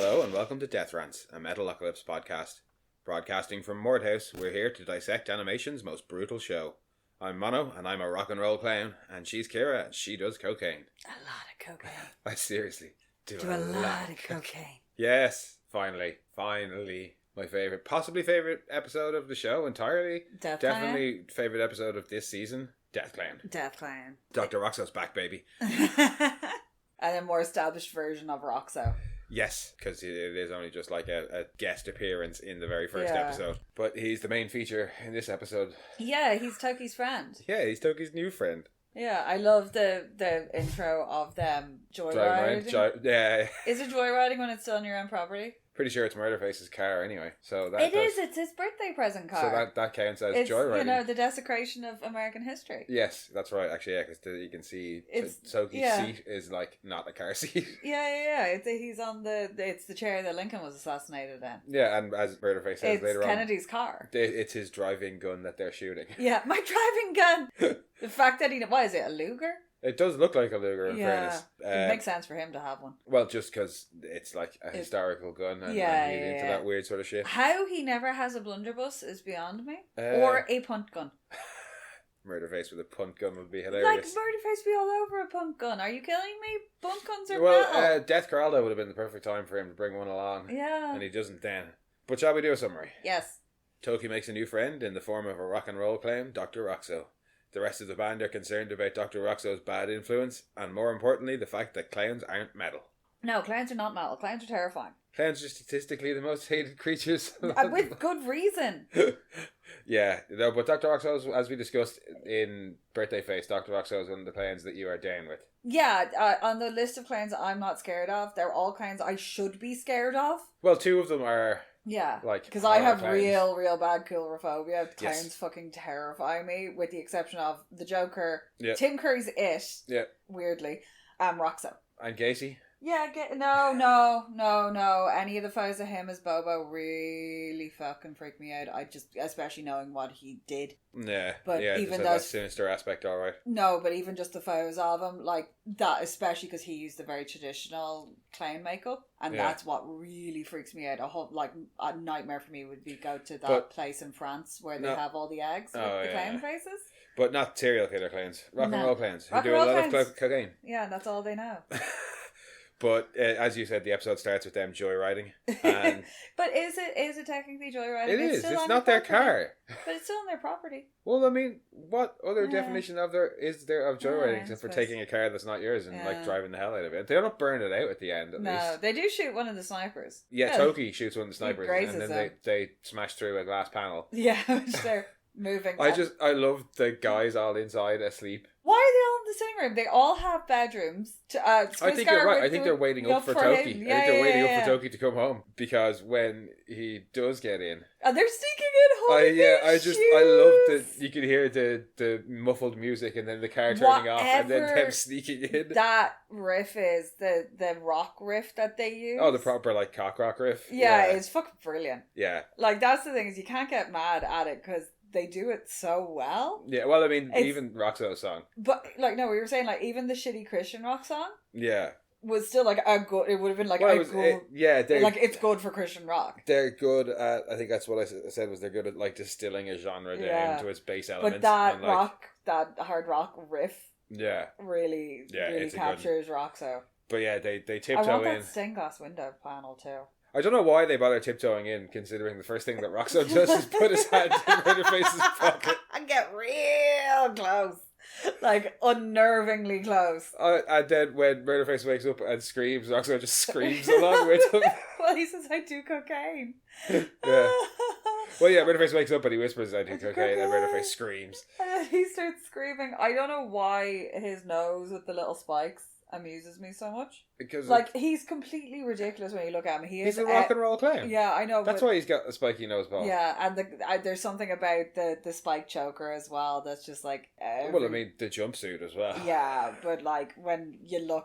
Hello and welcome to Death Rants, a Metalocalypse podcast. Broadcasting from Murderface, we're here to dissect animation's most brutal show. I'm Mono, and I'm a rock and roll clown, and she's Kira, and she does cocaine. A lot of cocaine. I seriously do a lot of cocaine. Yes, finally. My favourite, possibly favourite episode of the show entirely. Dethclown? Definitely favourite episode of this season. Dethclown. Dethclown. Dr. Roxo's back, baby. And a more established version of Roxo. Yes, because it is only just like a guest appearance in the very first episode. But he's the main feature in this episode. Yeah, he's Toki's friend. Yeah, he's Toki's new friend. Yeah, I love the intro of them joyriding. Yeah. Is it joyriding when it's still on your own property? Pretty sure it's Murderface's car anyway. So it's his birthday present car. So that counts as it's, joyriding. You know, the desecration of American history. Yes, that's right. Actually, yeah, because you can see Toki's seat is like not a car seat. Yeah. It's the chair that Lincoln was assassinated in. Yeah, and as Murderface says later on, it's Kennedy's car. It's his driving gun that they're shooting. Yeah, my driving gun. The fact that what is it, a Luger? It does look like a Luger, in fairness. It makes sense for him to have one. Well, just because it's like a historical gun and he's into that weird sort of shit. How he never has a blunderbuss is beyond me. Or a punt gun. Murderface with a punt gun would be hilarious. Like, Murderface be all over a punt gun. Are you killing me? Punt guns are metal. Dethclown would have been the perfect time for him to bring one along. Yeah. And he doesn't then. But shall we do a summary? Yes. Toki makes a new friend in the form of a rock and roll clown, Dr. Roxo. The rest of the band are concerned about Dr. Roxo's bad influence, and more importantly, the fact that clowns aren't metal. No, clowns are not metal. Clowns are terrifying. Clowns are statistically the most hated creatures. With good reason. Yeah, no, but Dr. Roxo, as we discussed in Birthday Face, Dr. Roxo is one of the clowns that you are down with. Yeah, on the list of clowns I'm not scared of, they're all clowns I should be scared of. Well, two of them are... Yeah, like because I have clowns. real bad coulrophobia. Clowns fucking terrify me, with the exception of the Joker, Tim Curry's It, weirdly, Roxo. And Gacy? Yeah, no. Any of the photos of him as Bobo really fucking freak me out. Especially knowing what he did. Yeah, but even that sinister aspect, alright. No, but even just the photos of him, like that, especially because he used the very traditional clown makeup, and that's what really freaks me out. A nightmare for me would be go to that place in France where they have all the eggs with the clown faces. But not serial killer clowns, rock and roll clowns who do a lot of cocaine. Yeah, that's all they know. But as you said, the episode starts with them joyriding. And but is it technically joyriding? It is. It's not their car. But it's still on their property. Well, I mean, what other definition of joyriding except for taking a car that's not yours and like driving the hell out of it? They don't burn it out at the end. At least. They do shoot one of the snipers. Yeah, Toki shoots one of the snipers, and then they smash through a glass panel. Yeah, which they're moving. I love the guys all inside asleep. Why are they all in the sitting room? They all have bedrooms. I think you're right. I think they're waiting up for Toki. I think they're waiting up for Toki to come home, because when he does get in, and they're sneaking in holding I love that you can hear the muffled music and then the car turning off and then them sneaking in. That riff is the rock riff that they use. Oh, the proper like cock rock riff. Yeah, it's fucking brilliant. Yeah, like that's the thing, is you can't get mad at it because they do it so well. Yeah, well, I mean, even Roxo's song. But, like, no, we were saying, like, even the shitty Christian rock song. Yeah. Was still, like, a good... It would have been, like, it's good for Christian rock. They're good at... I think that's what I said, was they're good at, like, distilling a genre down to its base elements. But that that hard rock riff... Yeah. Really captures Roxo. But, yeah, they tiptoe in. I want that stained glass window panel, too. I don't know why they bother tiptoeing in, considering the first thing that Roxo does is put his hand in Murderface's pocket. And get real close. Like, unnervingly close. And then when Murderface wakes up and screams, Roxo just screams along with him. Well, he says, I do cocaine. Yeah. Well, yeah, Murderface wakes up and he whispers, I do cocaine, and Murderface screams. And he starts screaming. I don't know why his nose with the little spikes amuses me so much. Because he's completely ridiculous when you look at him. He's a rock and roll clown. Yeah, I know. That's why he's got a spiky nose ball. Yeah, and there's something about the spike choker as well that's just like... well, I mean, the jumpsuit as well. Yeah, but like when you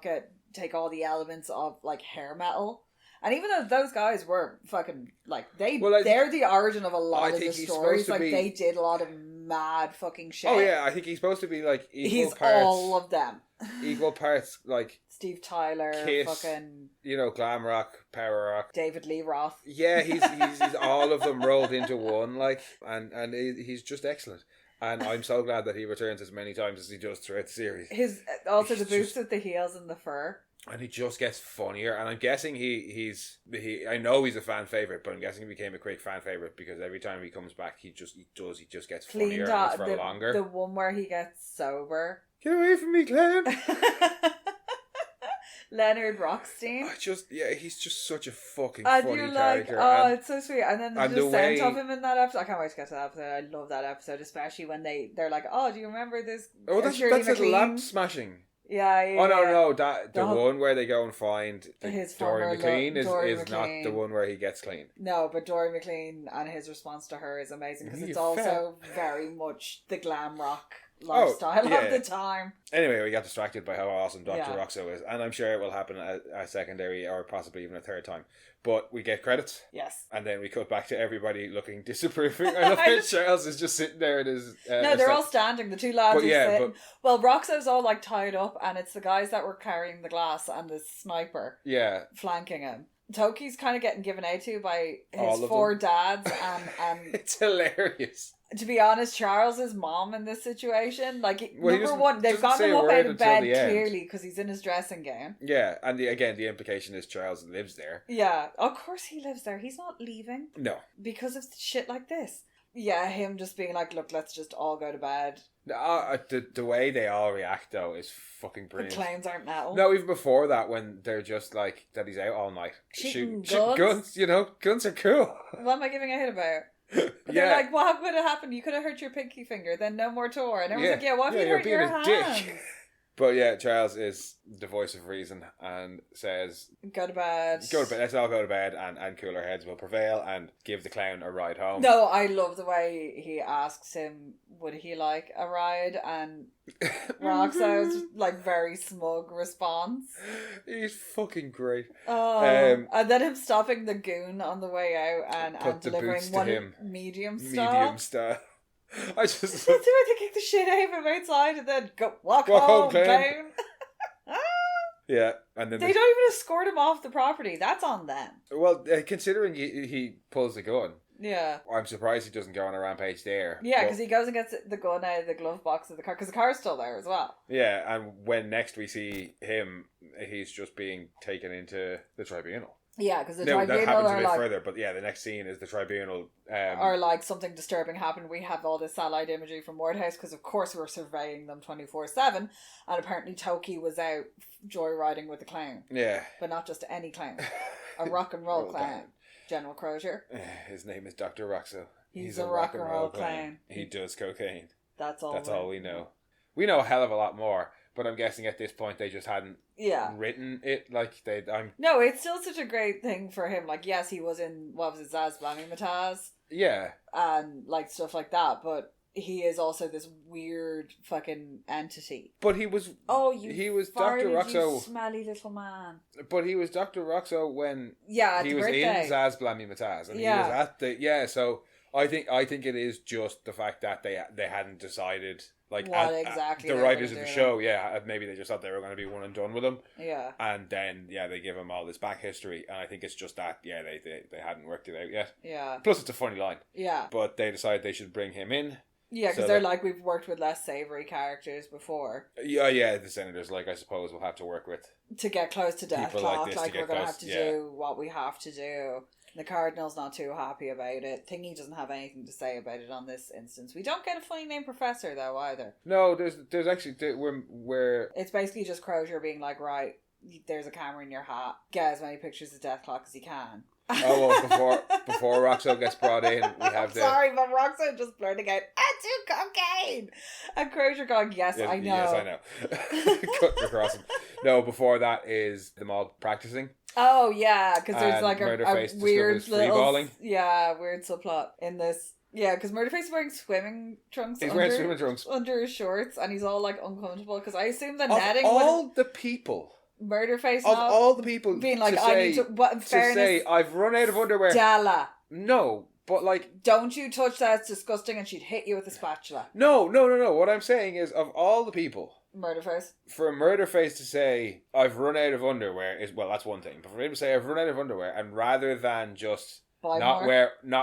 take all the elements of like hair metal... And even though those guys were fucking, like, they're the origin of a lot of the stories. Like, they did a lot of mad fucking shit. Oh yeah, I think he's supposed to be like he's parts, all of them. equal parts like Steve Tyler, Kiss, fucking glam rock, power rock, David Lee Roth. Yeah, he's all of them rolled into one, like, and he's just excellent. And I'm so glad that he returns as many times as he does throughout the series. He's the boots with the heels and the fur. And he just gets funnier. And I'm guessing he's I know he's a fan favourite, but I'm guessing he became a quick fan favourite because every time he comes back, he just gets funnier and for longer. The one where he gets sober. Get away from me, clown! Leonard Rockstein. He's just such a fucking funny character. It's so sweet. And then the descent of him in that episode. I can't wait to get to that episode. I love that episode, especially when they're like, oh, do you remember this? Oh, that's the lamp smashing. Yeah. Oh no! The one where they go and find his Dory McLean is McLean. not the one where he gets clean. No, but Dory McLean and his response to her is amazing because it's also very much the glam rock lifestyle of the time. Anyway, we got distracted by how awesome Dr. Roxo is, and I'm sure it will happen a secondary or possibly even a third time. But we get credits. Yes. And then we cut back to everybody looking disapproving. I love how Charles is just sitting there in his... no, they're all standing. The two lads are sitting. Well, Roxo's all like tied up, and it's the guys that were carrying the glass and the sniper flanking him. Toki's kind of getting given out to by his four dads, and it's hilarious. To be honest, Charles's mom in this situation, number one, they've got him up out of bed clearly because he's in his dressing gown. Yeah, and the implication is Charles lives there. Yeah, of course he lives there. He's not leaving. No. Because of shit like this. Yeah, him just being like, look, let's just all go to bed. The way they all react, though, is fucking brilliant. The clowns aren't metal. No, even before that, when they're just like, that he's out all night. Shooting guns. Guns are cool. What am I giving a hit about? They're like, what would have happened? You could have hurt your pinky finger, then no more tour. And everyone's like, what if you hurt your hands? Dick. But yeah, Charles is the voice of reason and says, go to bed. Let's all go to bed, and cooler heads will prevail, and give the clown a ride home. No, I love the way he asks him, would he like a ride? And Roxo's very smug response. He's fucking great. And then him stopping the goon on the way out and delivering one medium style. I just do it to kick the shit out of him outside and then walk home, clown. Yeah, and then they don't even escort him off the property. That's on them. Well, considering he pulls the gun. Yeah. I'm surprised he doesn't go on a rampage there. Yeah, because he goes and gets the gun out of the glove box of the car, because the car's still there as well. Yeah, and when next we see him, he's just being taken into the tribunal. Yeah, because the tribunal that happens a bit like, further, but yeah, the next scene is the tribunal. Or like something disturbing happened. We have all this satellite imagery from Murderface because of course we're surveying them 24/7, and apparently Toki was out joyriding with the clown. Yeah, but not just any clown, a rock and roll clown. General Crozier. His name is Dr. Roxo. He's a rock and roll clown. He does cocaine. That's all. That's all we know. We know a hell of a lot more. But I'm guessing at this point they just hadn't written it like they. No, it's still such a great thing for him. Like, yes, he was in Zaz Blammy Mataz. Yeah. And like stuff like that, but he is also this weird fucking entity. But he was. He was Dr. Roxo. You smelly little man. But he was Dr. Roxo when he was in Zaz Blammy Mataz, and he was at the So I think it is just the fact that they hadn't decided. Like what exactly the writers of the show, maybe they just thought they were going to be one and done with him. Yeah. And then, they give him all this back history, and I think it's just that, they hadn't worked it out yet. Yeah. Plus, it's a funny line. Yeah. But they decided they should bring him in. Yeah, because they're like, we've worked with less savoury characters before. Yeah, the senators, I suppose, will have to work with. To get close to Dethclown, like we're going to have to do what we have to do. The Cardinal's not too happy about it. Thingy doesn't have anything to say about it on this instance. We don't get a funny name professor, though, either. No, there's actually... We're... It's basically just Crozier being like, right, there's a camera in your hat. Get as many pictures of Dethklok as you can. Before Roxo gets brought in, we have Sorry, but Roxo just blurting out, I do cocaine! And Crozier going, yes, I know. Yes, I know. Cutting across him. No, before that is them all practicing. Oh, yeah, because there's like a weird little... weird subplot in this. Yeah, because Murderface is wearing swimming trunks. He's wearing swimming trunks under his shorts, and he's all like uncomfortable because I assume the of netting all the people... Murderface of all the people being like, I need to what in fairness, say I've run out of underwear. Stella. No, But, like... Don't you touch that, it's disgusting, and she'd hit you with a spatula. No. What I'm saying is, of all the people... Murderface. For a Murderface to say, I've run out of underwear, is, well, that's one thing. But for him to say, I've run out of underwear, and rather than just... Not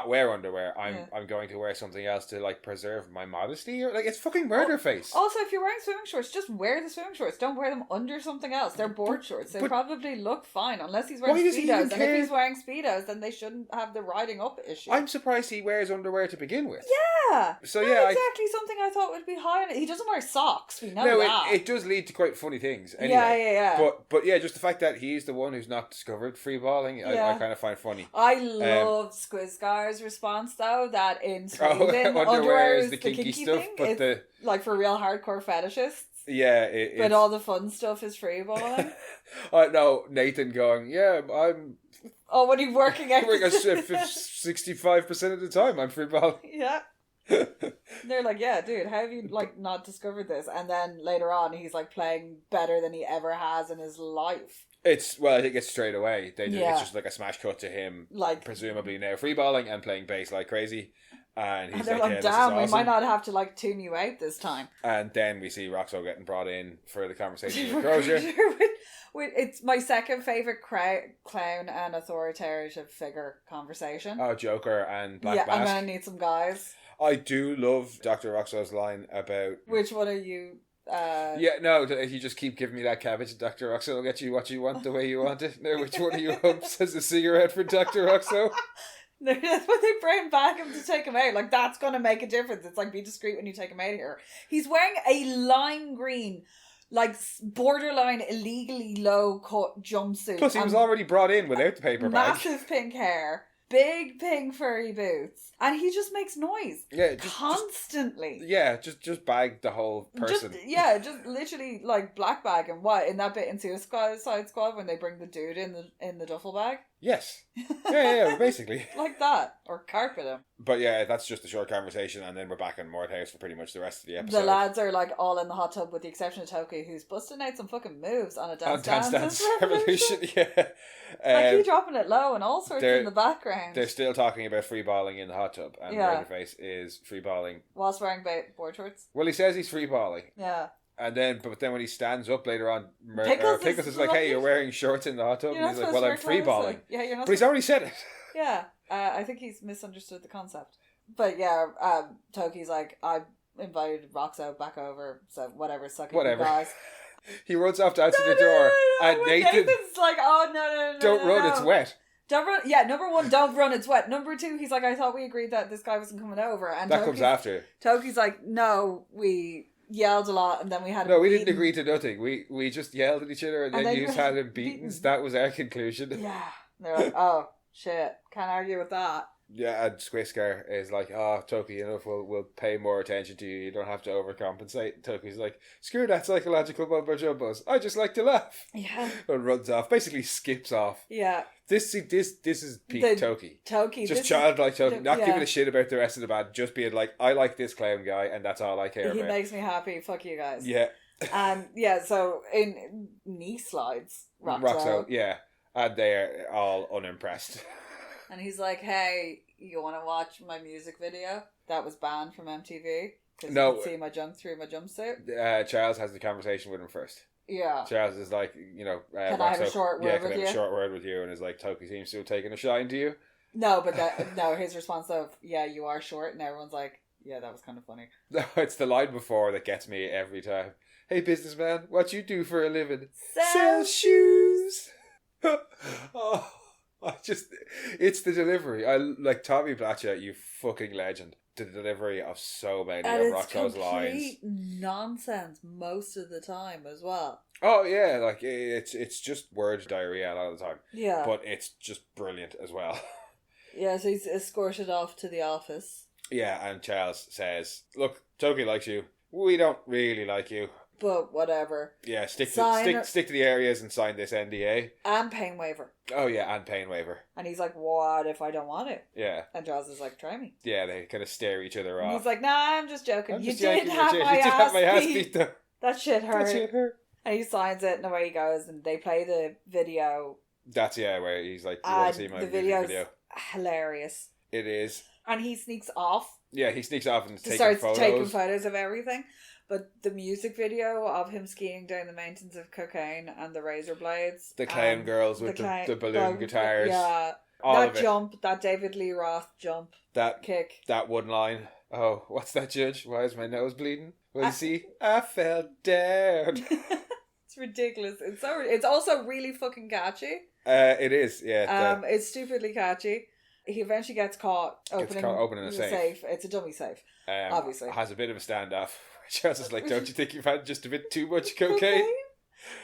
wear underwear. I'm going to wear something else to like preserve my modesty. Or like it's fucking Murderface. Also, if you're wearing swimming shorts, just wear the swimming shorts. Don't wear them under something else. They're board shorts. They probably look fine unless he's wearing speedos. And if he's wearing speedos, then they shouldn't have the riding up issue. I'm surprised he wears underwear to begin with. Yeah. So exactly something I thought would be high. He doesn't wear socks. We know that. It does lead to quite funny things. Anyway. Yeah. But yeah, just the fact that he's the one who's not discovered freeballing, I kind of find funny. I love Squizgar's response though, that in Sweden underwear is the kinky stuff, thing. But it's like for real hardcore fetishists. Yeah, but all the fun stuff is freeballing. No, Nathan going, I'm. Oh, when he's working out, 65% of the time I'm freeballing. Yeah. They're like, yeah, dude, how have you like not discovered this? And then later on, he's like playing better than he ever has in his life. I think it's straight away. It's just like a smash cut to him, like presumably now freeballing and playing bass like crazy. And he's like, damn, we might not have to like tune you out this time. And then we see Roxo getting brought in for the conversation with Crozier. It's my second favourite clown and authoritative figure conversation. Oh, Joker and Black Mask. I'm going to need some guys. I do love Dr. Roxo's line about... Which one are you... you just keep giving me that cabbage and Dr. Roxo will get you what you want the way you want it. Now, which one of you hopes has a cigarette for Dr. Roxo? That's when they bring back him to take him out. Like, that's going to make a difference. It's like, be discreet when you take him out of here. He's wearing a lime green, like, borderline illegally low-cut jumpsuit. Plus, he was already brought in without the paper bag. Massive pink hair. Big pink furry boots, and he just makes noise. Yeah, constantly. Just bag the whole person. Just literally like black bag and what in that bit in Suicide Squad when they bring the dude in the duffel bag. Yes. Yeah, basically. Like that. Or carpet him. But yeah, that's just a short conversation, and then we're back in Mort House for pretty much the rest of the episode. The lads are like all in the hot tub with the exception of Toki, who's busting out some fucking moves on a Dance Revolution. Yeah. Like he dropping it low and all sorts in the background. They're still talking about freeballing in the hot tub, and Murderface is freeballing. Whilst wearing board shorts. Well, he says he's freeballing. Yeah. And then, but then when he stands up later on, Pickles is like, "Hey, you're wearing shorts in the hot tub." And he's like, "Well, I'm freeballing." Yeah, you're not. But he's already said it. Yeah, I think he's misunderstood the concept. But yeah, Toki's like, "I invited Roxo back over, so whatever, suck it, you guys." He runs off to answer the door, and Nathan's like, "Oh no, don't run, it's wet." Don't run. Yeah, number one, don't run, it's wet. Number two, he's like, "I thought we agreed that this guy wasn't coming over," and that comes after. Toki's like, "No, we." Yelled a lot and then we had we didn't agree to nothing. We just yelled at each other and then you had him beaten. That was our conclusion. Yeah. They're like, oh shit, can't argue with that. Yeah, and Squiskar is like, "Oh, Toki, enough, we'll pay more attention to you. You don't have to overcompensate." Toki's like, "Screw that psychological mumbo jumbos. I just like to laugh." Yeah. And runs off. Basically skips off. Yeah. This is peak Toki. Just childlike Toki. Not giving a shit about the rest of the band. Just being like, I like this clown guy and that's all I care about. He makes me happy. Fuck you guys. Yeah. And so in knee slides, Roxo, yeah. And they're all unimpressed. And he's like, "Hey, you want to watch my music video that was banned from MTV? Because you can see my junk through my jumpsuit." Charles has the conversation with him first. Yeah. Charles is like, can I have a short word with you? Can I have a short word with you? And is like, Toki seems to have taken a shine to you. No, but his response of, "Yeah, you are short," and everyone's like, "Yeah, that was kind of funny." No, it's the line before that gets me every time. "Hey, businessman, what you do for a living?" Sell shoes. It's the delivery. I like Tommy Blatcher, you fucking legend. The delivery of so many of Roxo's lines. Nonsense most of the time as well. Oh yeah, like it's just word diarrhea a lot of the time. Yeah. But it's just brilliant as well. Yeah, so he's escorted off to the office. Yeah, and Charles says, "Look, Toki likes you. We don't really like you. But whatever. Yeah, stick to the areas and sign this NDA. And pain waiver. Oh yeah, and pain waiver." And he's like, "What if I don't want it?" Yeah. And Jaws is like, "Try me." Yeah, they kind of stare each other off. And he's like, "Nah, I'm just joking. You did have my ass beat though. That shit hurt. And he signs it and away he goes and they play the video. That's where he's like, "You want to see my music video?" Hilarious. It is. And he sneaks off. Yeah, he sneaks off and starts taking photos of everything. But the music video of him skiing down the mountains of cocaine and the razor blades. The clown girls with the balloon guitars. Yeah. That jump, that David Lee Roth jump. That kick. That one line. Oh, what's that, Judge? Why is my nose bleeding? Well, you see, I fell down. It's ridiculous. It's also really fucking catchy. It is, yeah. It's stupidly catchy. He eventually gets caught opening a safe. It's a dummy safe, obviously. Has a bit of a standoff. Charles is like, don't you think you've had just a bit too much cocaine?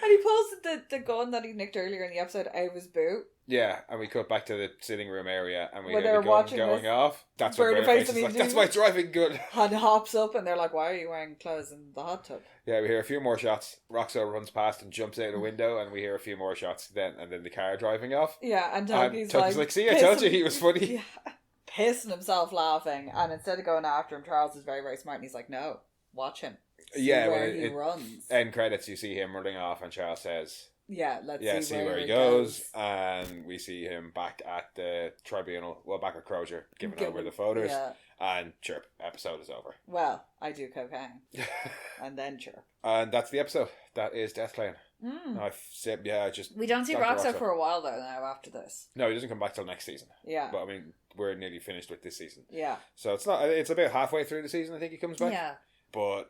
And he pulls the gun that he nicked earlier in the episode out of his boot. Yeah, and we cut back to the sitting room area and we hear the gun going off. That's what Murderface is like, that's my driving gun. And hops up and they're like, why are you wearing clothes in the hot tub? Yeah, we hear a few more shots. Roxo runs past and jumps out the window and we hear a few more shots and then the car driving off. Yeah, and Toki's like, see, I told you he was funny. Yeah, pissing himself laughing, and instead of going after him, Charles is very, very smart and he's like, no, watch him. Where he runs. End credits, you see him running off and Charles says, let's see where he goes. And we see him back at the Tribunal, back at Crozier, giving over the photos. Yeah. And chirp, episode is over. Well, I do cocaine. And then chirp. And that's the episode. That is Dethclown. We don't see Roxo for a while though now after this. No, he doesn't come back till next season. Yeah. But I mean, we're nearly finished with this season. Yeah. So it's about halfway through the season I think he comes back. Yeah. But,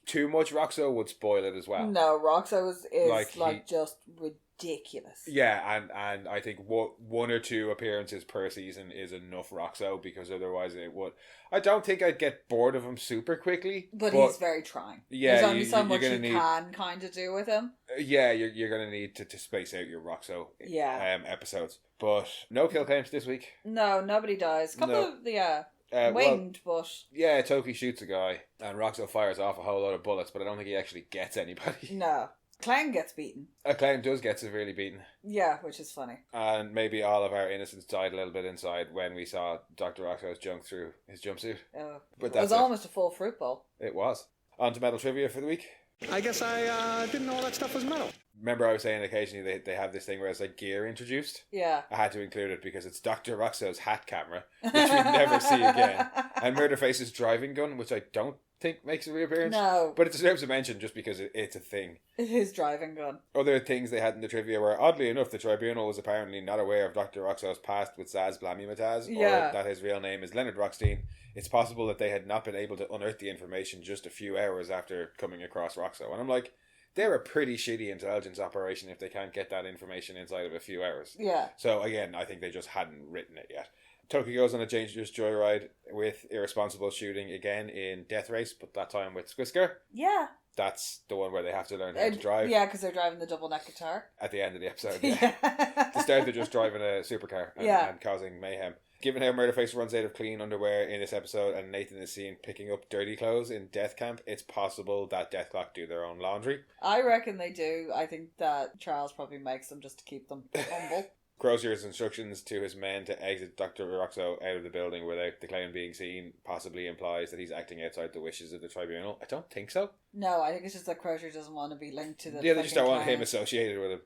too much Roxo would spoil it as well. No, Roxo is just ridiculous. Yeah, and I think one or two appearances per season is enough Roxo, because otherwise it would... I don't think I'd get bored of him super quickly. But he's very trying. Yeah, there's only so much you can kind of do with him. Yeah, you're going to need to space out your Roxo episodes. But no kill claims this week. No, nobody dies. Winged, but... Yeah, Toki shoots a guy, and Roxo fires off a whole lot of bullets, but I don't think he actually gets anybody. No. Clown gets beaten. Clown does get severely beaten. Yeah, which is funny. And maybe all of our innocence died a little bit inside when we saw Dr. Roxo's junk through his jumpsuit. Oh. But it was almost a full fruit bowl. It was. On to metal trivia for the week. I guess I didn't know that stuff was metal. Remember I was saying occasionally they have this thing where it's like gear introduced? Yeah. I had to include it because it's Dr. Roxo's hat camera, which we never see again. And Murderface's driving gun, which I don't think makes a reappearance. No. But it deserves a mention just because it's a thing. His driving gun. Other things they had in the trivia were, oddly enough, the Tribunal was apparently not aware of Dr. Roxo's past with Zaz Blamimataz, or that his real name is Leonard Rockstein. It's possible that they had not been able to unearth the information just a few hours after coming across Roxo. And I'm like... They're a pretty shitty intelligence operation if they can't get that information inside of a few hours. Yeah. So, again, I think they just hadn't written it yet. Toki goes on a dangerous joyride with irresponsible shooting again in Death Race, but that time with Squisker. Yeah. That's the one where they have to learn how to drive. Yeah, because they're driving the double-neck guitar. At the end of the episode, yeah. At the start, they're just driving a supercar and causing mayhem. Given how Murderface runs out of clean underwear in this episode and Nathan is seen picking up dirty clothes in Death Camp, it's possible that Dethklok do their own laundry. I reckon they do. I think that Charles probably makes them just to keep them humble. Crozier's instructions to his men to exit Dr. Roxo out of the building without the clown being seen possibly implies that he's acting outside the wishes of the Tribunal. I don't think so. No, I think it's just that Crozier doesn't want to be linked to the they just don't want him associated with him.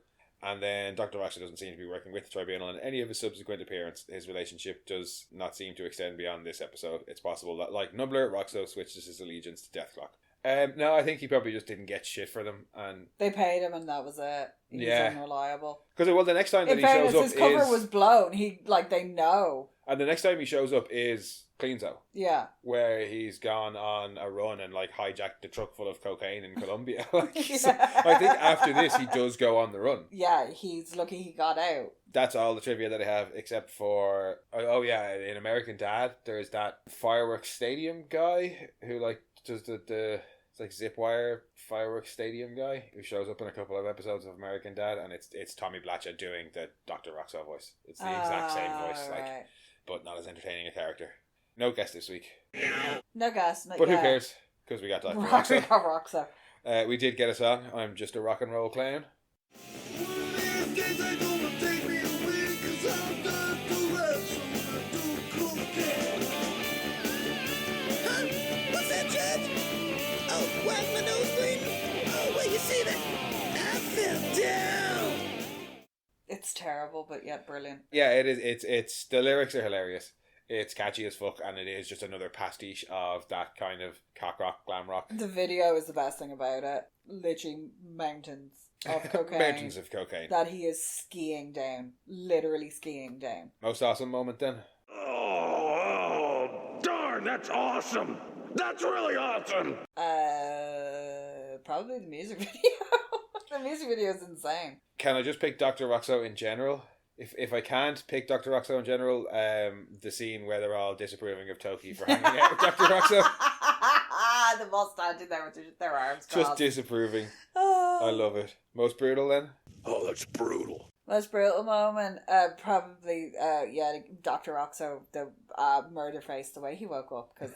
And then Dr. Roxo doesn't seem to be working with the Tribunal in any of his subsequent appearances. His relationship does not seem to extend beyond this episode. It's possible that, like Numbler, Roxo switches his allegiance to Dethklok. No, I think he probably just didn't get shit for them. And they paid him and that was it. He's unreliable. Because, the next time that he shows up his cover was blown. They know. And the next time he shows up is Cleanzo. Yeah. Where he's gone on a run and hijacked the truck full of cocaine in Colombia. So I think after this he does go on the run. Yeah, he's lucky he got out. That's all the trivia that I have except for in American Dad there's that fireworks stadium guy who does the it's like zip wire fireworks stadium guy who shows up in a couple of episodes of American Dad, and it's Tommy Blatcha doing the Dr. Roxo voice. It's the exact same voice, right. But not as entertaining a character. No guest this week. No guest. But who cares? Because we got Dr. Roxo. We got Roxo. We did get a song. I'm just a rock and roll clown. What's that, Judge? Oh, why is my nose bleeding? Oh, where you see that? I fell down. It's terrible, but yet brilliant. Yeah, it is. It's the lyrics are hilarious. It's catchy as fuck, and it is just another pastiche of that kind of cock rock, glam rock. The video is the best thing about it. Literally mountains of cocaine. Mountains of cocaine. That he is skiing down. Literally skiing down. Most awesome moment then? Oh, darn, that's awesome. That's really awesome. Probably the music video. The music video is insane. Can I just pick Dr. Roxo in general? If I can't pick Dr. Roxo in general, the scene where they're all disapproving of Toki for hanging out with Dr. Roxo. The all standing there with their arms crossed. Just disapproving. I love it. Most brutal then? Oh, that's brutal. Most brutal moment, probably, Dr. Roxo, the Murderface, the way he woke up, because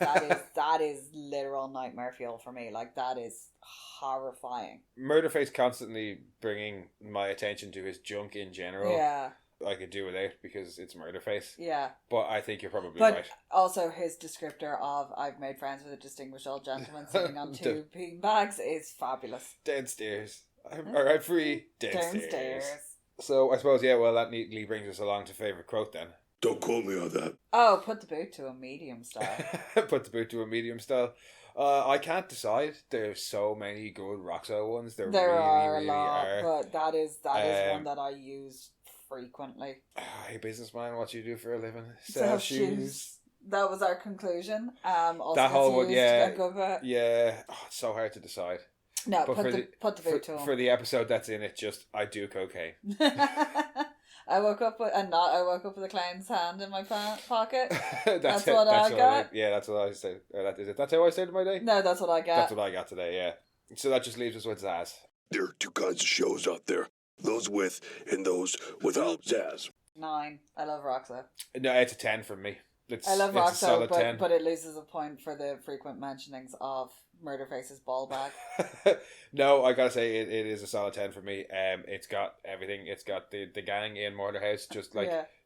that is literal nightmare fuel for me. Like, that is horrifying. Murderface constantly bringing my attention to his junk in general. Yeah. I could do without because it's Murderface. Yeah. But I think you're probably but right. Also, his descriptor of I've made friends with a distinguished old gentleman sitting on two bean bags is fabulous. Downstairs. I'm free. Downstairs. So I suppose, that neatly brings us along to favourite quote then. Don't quote me on that. Oh, put the boot to a medium style. Put the boot to a medium style. I can't decide. There's so many good Roxo ones. There really are a lot, are. but that is one that I use frequently. Hey, businessman, what you do for a living? Sell shoes. That was our conclusion. Also that whole one, yeah. It's so hard to decide. No, put the boot to him. For the episode that's in it, I do cocaine. I woke up with a clown's hand in my pocket. That's what I got. That's what I said. That's how I started my day? No, that's what I got. That's what I got today, yeah. So that just leaves us with Zaz. There are two kinds of shows out there. Those with and those without Zaz. 9. I love Roxo. No, it's a 10 from me. I love Roxo, but it loses a point for the frequent mentionings of Murderface's ball bag. No, I gotta say it is a solid 10 for me. It's got everything. It's got the gang in Murder House just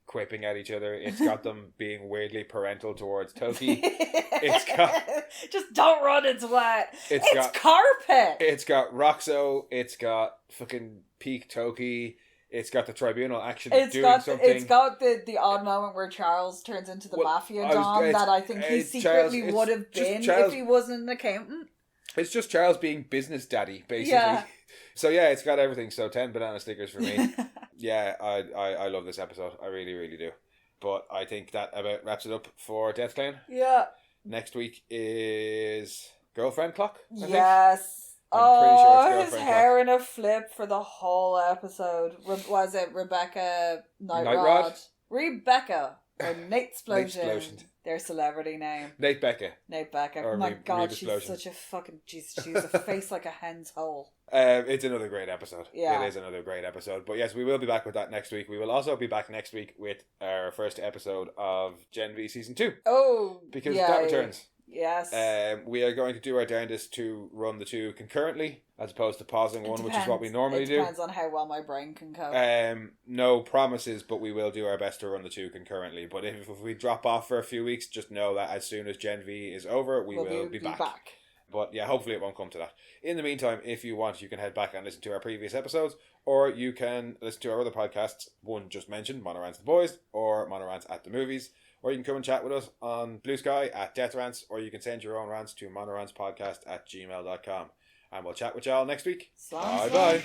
quipping at each other. It's got them being weirdly parental towards Toki. It's got just don't run, it's wet. It's got carpet. It's got Roxo. It's got fucking peak Toki. It's got the Tribunal actually doing something. It's got the odd moment where Charles turns into the mafia don that I think he secretly would have been if he wasn't an accountant. It's just Charles being business daddy, basically. Yeah. So it's got everything. So 10 banana stickers for me. I love this episode. I really, really do. But I think that about wraps it up for Dethclown. Yeah. Next week is Girlfriend Clock. I think. I'm pretty sure it's his hair in a flip for the whole episode. Was it Rebecca Nightrod? Rebecca or Nate Explosion. Their celebrity name. Nate Becca. Oh my god, she's such a fucking... She's a face like a hen's hole. It's another great episode. Yeah. It is another great episode. But yes, we will be back with that next week. We will also be back next week with our first episode of Gen V Season 2. Oh, because that returns. Yes. We are going to do our darndest to run the two concurrently, as opposed to pausing one, which is what we normally do. It depends on how well my brain can cope. No promises, but we will do our best to run the two concurrently. But if we drop off for a few weeks, just know that as soon as Gen V is over, we will be back. But hopefully it won't come to that. In the meantime, if you want, you can head back and listen to our previous episodes, or you can listen to our other podcasts, one just mentioned, Monorants the Boys, or Monorants at the Movies. Or you can come and chat with us on Blue Sky at Death Rants, or you can send your own rants to monorantspodcast@gmail.com. And we'll chat with y'all next week. Bye-bye.